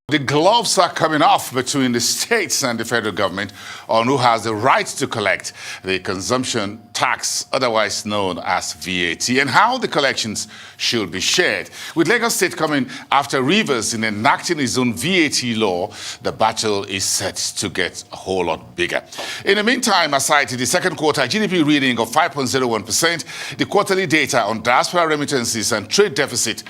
The gloves are coming off between the states and the federal government on who has the right to collect the consumption tax, otherwise known as VAT, and how the collections should be shared. With Lagos State coming after Rivers in enacting its own VAT law, the battle is set to get a whole lot bigger. In the meantime, aside to the second quarter GDP reading of 5.01%, the quarterly data on diaspora remittances and trade deficit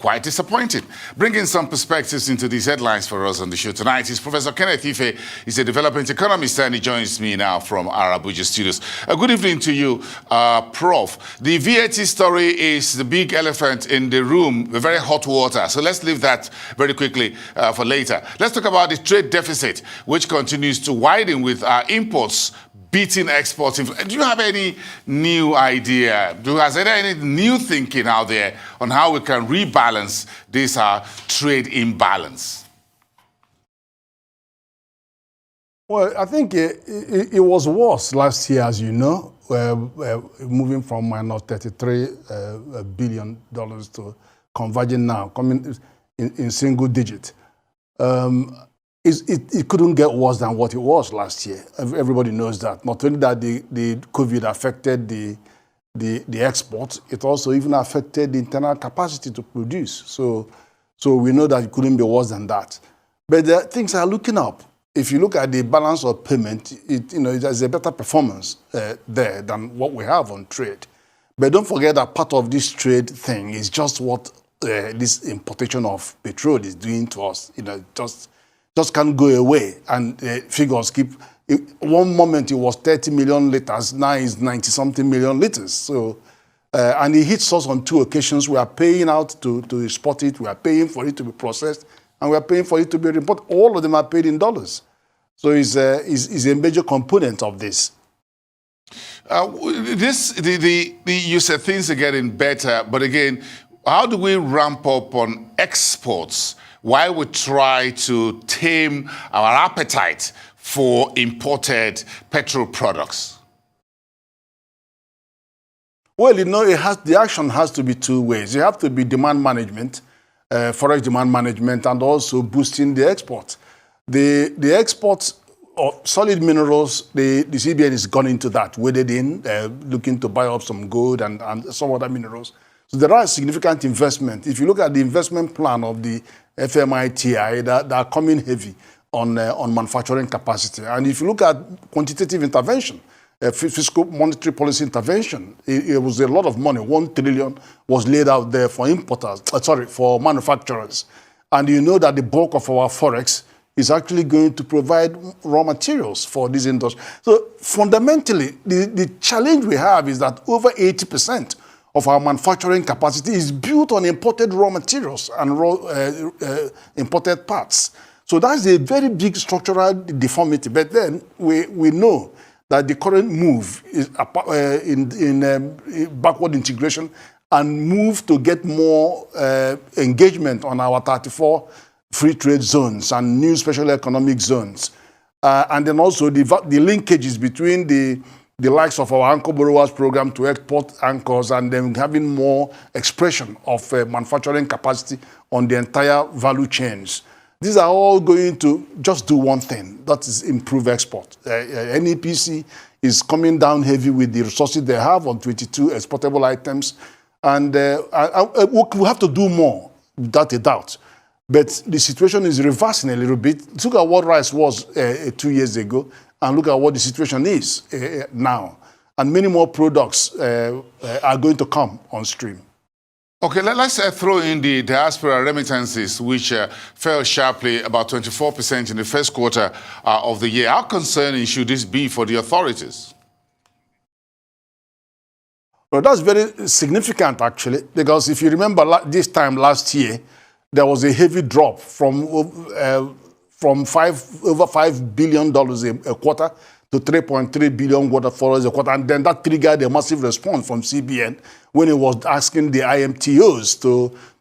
quite disappointing. Bringing some perspectives into these headlines for us on the show tonight is Professor Kenneth Ife. He's a development economist and he joins me now from our Abuja studios. Good evening to you, Prof. The VAT story is the big elephant in the room, the very hot water. So let's leave that very quickly for later. Let's talk about the trade deficit, which continues to widen with our imports beating exports. Do you have any new idea? Has there any new thinking out there on how we can rebalance this trade imbalance? Well, I think it was worse last year, as you know, moving from minus $33 billion to converging now, coming in single digit. It couldn't get worse than what it was last year. Everybody knows that. Not only that the COVID affected the exports, it also even affected the internal capacity to produce. So we know that it couldn't be worse than that. But things are looking up. If you look at the balance of payment, there's a better performance there than what we have on trade. But don't forget that part of this trade thing is just what this importation of petrol is doing to us. Just can't go away, and figures keep. One moment it was 30 million liters, now it's 90-something million liters. So, and it hits us on two occasions. We are paying out to export it, we are paying for it to be processed, and we are paying for it to be reported. All of them are paid in dollars. So it's a major component of this. You said things are getting better, but again, how do we ramp up on exports? Why we try to tame our appetite for imported petrol products? Well, the action has to be two ways. You have to be demand management, forex demand management, and also boosting the export. The exports of solid minerals, the CBN has gone into that, waded in, looking to buy up some gold and some other minerals. So there are significant investment. If you look at the investment plan of the FMITI, that are coming heavy on manufacturing capacity. And if you look at quantitative intervention, fiscal monetary policy intervention, it was a lot of money. 1 trillion was laid out there for for manufacturers. And you know that the bulk of our forex is actually going to provide raw materials for this industry. So fundamentally, the challenge we have is that over 80% of our manufacturing capacity is built on imported raw materials and imported parts. So that's a very big structural deformity. But then we know that the current move is in backward integration and move to get more engagement on our 34 free trade zones and new special economic zones. And then also the linkages between the likes of our anchor borrowers program to export anchors and then having more expression of manufacturing capacity on the entire value chains. These are all going to just do one thing, that is improve export. NEPC is coming down heavy with the resources they have on 22 exportable items. And we have to do more, without a doubt. But the situation is reversing a little bit. Look at what rice was 2 years ago, and look at what the situation is now. And many more products are going to come on stream. Okay, let's throw in the diaspora remittances, which fell sharply, about 24% in the first quarter of the year. How concerning should this be for the authorities? Well, that's very significant, actually, because if you remember this time last year, there was a heavy drop from over $5 billion a quarter to 3.3 billion for a quarter. And then that triggered a massive response from CBN when it was asking the IMTOs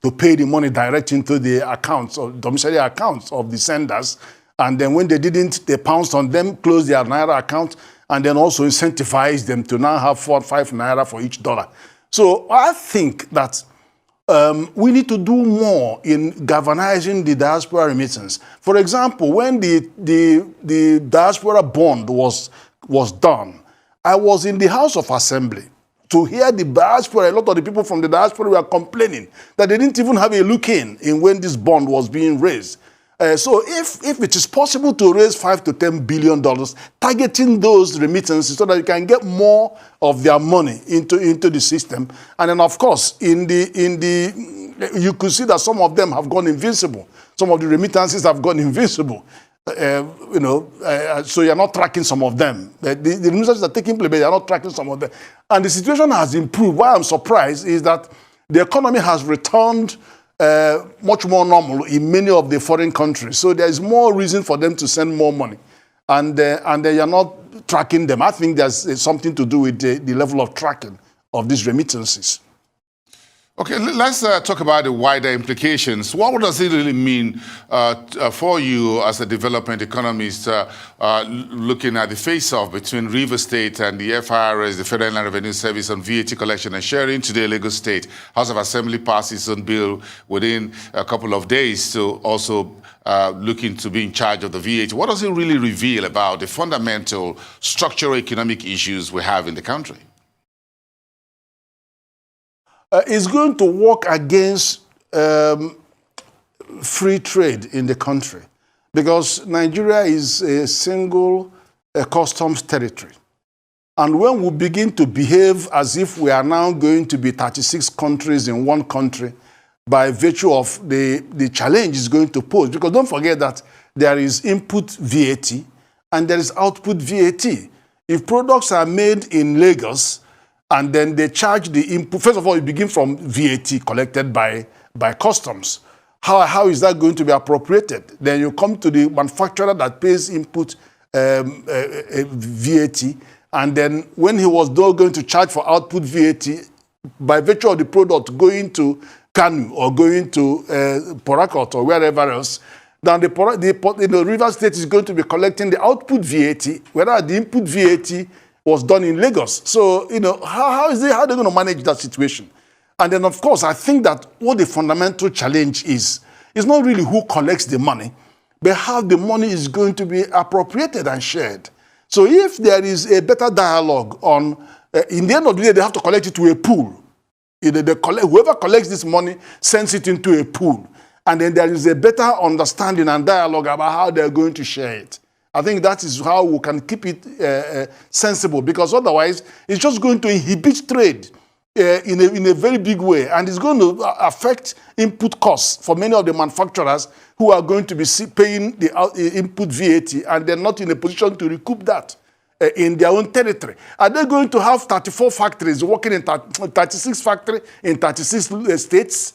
to pay the money direct into the accounts, or domiciliary accounts of the senders. And then when they didn't, they pounced on them, closed their Naira account, and then also incentivized them to now have 4 or 5 Naira for each dollar. So I think that we need to do more in galvanizing the diaspora remittance. For example, when the diaspora bond was done, I was in the House of Assembly to hear the diaspora. A lot of the people from the diaspora were complaining that they didn't even have a look in when this bond was being raised. So if it is possible to raise $5 to $10 billion, targeting those remittances so that you can get more of their money into the system, and then of course you could see that some of them have gone invisible. Some of the remittances have gone invisible. So you're not tracking some of them. The remittances are taking place, but you're not tracking some of them. And the situation has improved. Why I'm surprised is that the economy has returned much more normal in many of the foreign countries. So there is more reason for them to send more money. And they are not tracking them. I think there's something to do with the level of tracking of these remittances. Okay, let's talk about the wider implications. What does it really mean for you as a development economist looking at the face-off between Rivers State and the FIRS, the Federal Inland Revenue Service, on VAT collection and sharing? Today, Lagos State House of Assembly passed its own bill within a couple of days to also looking to be in charge of the VAT. What does it really reveal about the fundamental structural economic issues we have in the country? Is going to work against free trade in the country, because Nigeria is a single customs territory. And when we begin to behave as if we are now going to be 36 countries in one country, by virtue of the challenge is going to pose, because don't forget that there is input VAT and there is output VAT. If products are made in Lagos, and then they charge the input. First of all, you begin from VAT collected by customs. How is that going to be appropriated? Then you come to the manufacturer that pays input VAT, and then when he was going to charge for output VAT, by virtue of the product going to Kanu or going to Port Harcourt or wherever else, then the Rivers State is going to be collecting the output VAT, whereas the input VAT was done in Lagos. So, how are they going to manage that situation? And then, of course, I think that what the fundamental challenge is not really who collects the money, but how the money is going to be appropriated and shared. So if there is a better dialogue on, in the end of the day, they have to collect it to a pool. Whoever collects this money sends it into a pool. And then there is a better understanding and dialogue about how they're going to share it. I think that is how we can keep it sensible, because otherwise it's just going to inhibit trade in a very big way, and it's going to affect input costs for many of the manufacturers who are going to be paying the input VAT, and they're not in a position to recoup that in their own territory. Are they going to have 34 factories working in 36 factories in 36 states?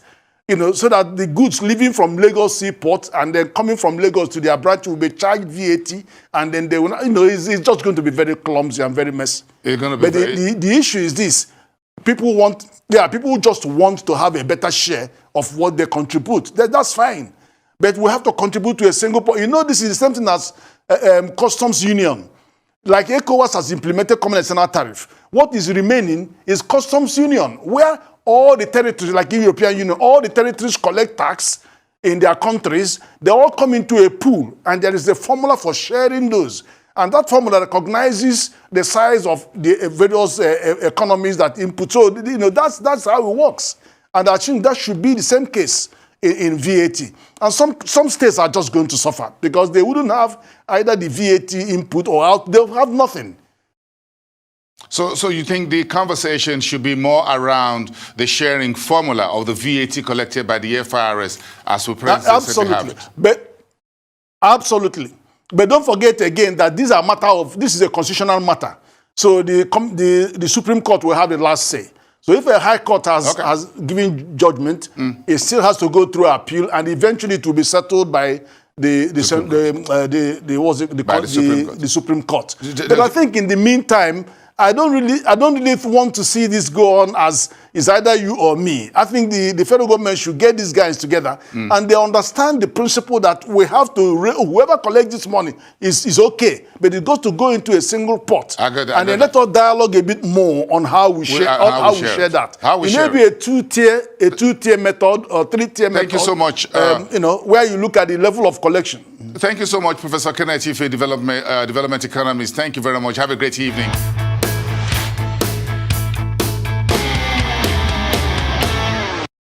So that the goods leaving from Lagos seaport and then coming from Lagos to their branch will be charged VAT, and then they will, it's just going to be very clumsy and very messy. But the issue is this: people just want to have a better share of what they contribute. That's fine, but we have to contribute to a single point. This is the same thing as customs union. Like ECOWAS has implemented common external tariff. What is remaining is customs union, where all the territories, like in European Union, all the territories collect tax in their countries. They all come into a pool, and there is a formula for sharing those. And that formula recognizes the size of the various economies that input. So, that's how it works. And I think that should be the same case in VAT. And some states are just going to suffer because they wouldn't have either the VAT input or out. They'll have nothing. So you think the conversation should be more around the sharing formula of the VAT collected by the FIRS as we presently have it? Absolutely. But don't forget again that this is a constitutional matter. So the Supreme Court will have the last say. So if a high court has given judgment, it still has to go through appeal, and eventually it will be settled by the Supreme Court. But I think in the meantime, I don't really want to see this go on as it's either you or me. I think the federal government should get these guys together and they understand the principle that we have to, whoever collects this money is okay, but it got to go into a single pot. And then let us dialogue a bit more on how we share that. It may be a two-tier method or three-tier method. Thank you so much. Where you look at the level of collection. Thank you so much, Professor Kenneth Ife, development economist. Thank you very much. Have a great evening.